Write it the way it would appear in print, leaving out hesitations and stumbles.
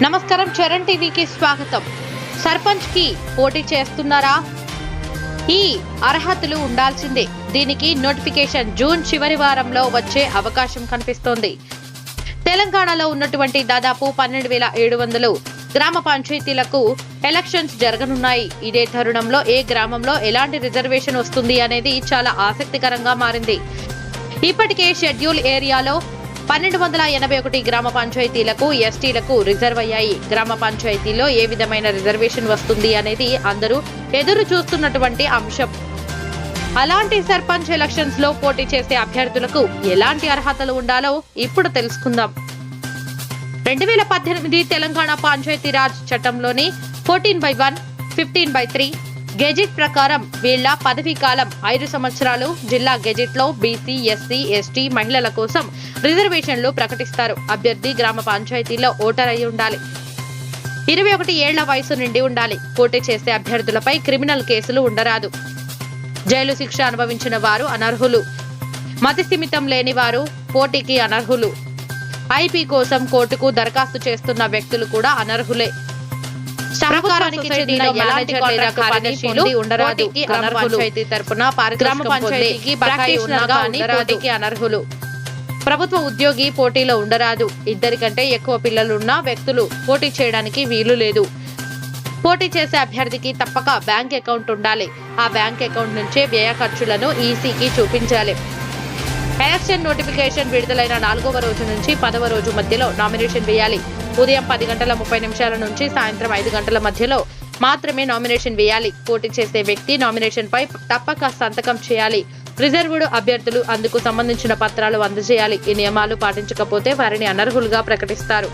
నమస్కారం, చరణ్ టీవీకి స్వాగతం. సర్పంచ్ కి పోటీ చేస్తున్నారా? ఈ అర్హతలు ఉండాల్సిందే. దీనికి నోటిఫికేషన్ జూన్ చివరి వారంలో వచ్చే అవకాశం కనిపిస్తోంది. తెలంగాణలో ఉన్నటువంటి దాదాపు 12,700 గ్రామ పంచాయతీలకు ఎలక్షన్స్ జరగనున్నాయి. ఇదే తరుణంలో ఏ గ్రామంలో ఎలాంటి రిజర్వేషన్ వస్తుంది అనేది చాలా ఆసక్తికరంగా మారింది. ఇప్పటికే షెడ్యూల్ ఏరియాలో 1281 గ్రామ పంచాయతీలకు ఎస్టీలకు రిజర్వ్ అయ్యాయి. గ్రామ పంచాయతీలో ఏ విధమైన రిజర్వేషన్ వస్తుంది అనేది అందరూ ఎదురు చూస్తున్నటువంటి అంశం. అలాంటి సర్పంచ్ ఎలక్షన్స్ లో పోటీ చేసే అభ్యర్థులకు ఎలాంటి అర్హతలు ఉండాలో ఇప్పుడు తెలుసుకుందాం. 2018 తెలంగాణ పంచాయతీరాజ్ చట్టంలోని 14/1, 15/3 గెజిట్ ప్రకారం వీళ్ల పదవీ కాలం 5 సంవత్సరాలు. జిల్లా గెజిట్ లో బీసీ, ఎస్సీ, ఎస్టీ మహిళల కోసం రిజర్వేషన్లు ప్రకటిస్తారు. అభ్యర్థి గ్రామ పంచాయతీలో ఓటర్ అయి ఉండాలి. 21 ఏళ్ల వయసు నిండి ఉండాలి. పోటీ చేసే అభ్యర్థులపై క్రిమినల్ కేసులు ఉండరాదు. జైలు శిక్ష అనుభవించిన వారు అనర్హులు. మతి స్థిమితం లేని వారు పోటీకి అనర్హులు. ఐపీ కోసం కోర్టుకు దరఖాస్తు చేస్తున్న వ్యక్తులు కూడా అనర్హులే. ప్రభుత్వానికి చెందిన ఎలాంటి కాంట్రాక్టు కార్యదర్శులు ఉండరాదు. గ్రామ పంచాయతీ తరపున గ్రామ పంచాయతీకి బకాయి ఉన్నా గానీ పోటీకి అనర్హులు. ప్రభుత్వ ఉద్యోగి పోటీలో ఉండరాదు. 2 కంటే ఎక్కువ పిల్లలున్న వ్యక్తులు పోటీ చేయడానికి వీలు లేదు. పోటీ చేసే అభ్యర్థికి తప్పక బ్యాంక్ అకౌంట్ ఉండాలి. ఆ బ్యాంక్ అకౌంట్ నుంచే వ్యయ ఖర్చులను ఈసీకి చూపించాలి. ఎలక్షన్ నోటిఫికేషన్ విడుదలైన 4వ రోజు నుంచి 10వ రోజు మధ్యలో నామినేషన్ వేయాలి. ఉదయం 10:30 నుంచి సాయంత్రం 5 గంటల మధ్యలో మాత్రమే నామినేషన్ వేయాలి. పోటీ చేసే వ్యక్తి నామినేషన్ పై తప్పక సంతకం చేయాలి. రిజర్వ్డ్ అభ్యర్థులు అందుకు సంబంధించిన పత్రాలు అందజేయాలి. ఈ నియమాలు పాటించకపోతే వారిని అనర్హులుగా ప్రకటిస్తారు.